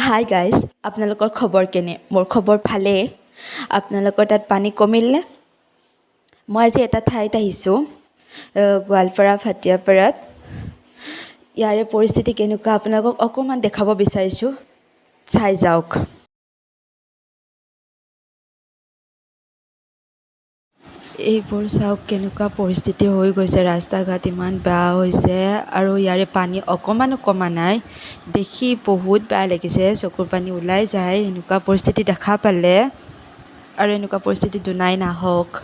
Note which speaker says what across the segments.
Speaker 1: Hi guys, আপোনালোকৰ খবৰ কেনে? মোৰ খবৰ ভালেই। আপোনালোকৰ তাত পানী কমিলনে? মই আজি এটা ঠাইত আহিছোঁ, গোৱালপাৰা ভাটিয়াপাৰাত। ইয়াৰে পৰিস্থিতি কেনেকুৱা আপোনালোকক অকণমান দেখাব বিচাৰিছোঁ, চাই যাওক। এইবোৰ চাওক কেনেকুৱা পৰিস্থিতি হৈ গৈছে, ৰাস্তা ঘাট ইমান বেয়া হৈছে আৰু ইয়াৰে পানী অকণমানো কমা নাই। দেখি বহুত বেয়া লাগিছে, চকুৰ পানী ওলাই যায় এনেকুৱা পৰিস্থিতি দেখা পালে। আৰু এনেকুৱা পৰিস্থিতি দুনাই নাহক।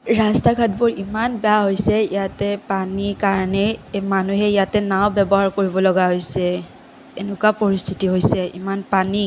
Speaker 1: ৰাস্তা ঘাটবোৰ ইমান বেয়া হৈছে, ইয়াতে পানীৰ কাৰণে মানুহে ইয়াতে নাও ব্যৱহাৰ কৰিব লগা হৈছে। এনেকুৱা পৰিস্থিতি হৈছে, ইমান পানী।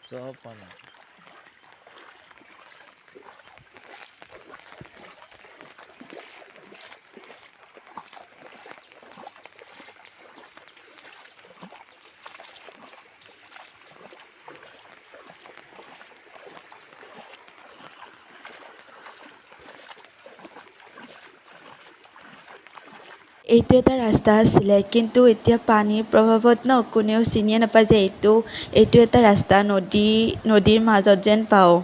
Speaker 2: সব পানা
Speaker 1: এইটো এটা ৰাস্তা আছিলে, কিন্তু এতিয়া পানীৰ প্ৰভাৱত কোনেও চিনিয়ে নাপায় যে এইটো এটা ৰাস্তা। নদীৰ মাজত যেন পাওঁ।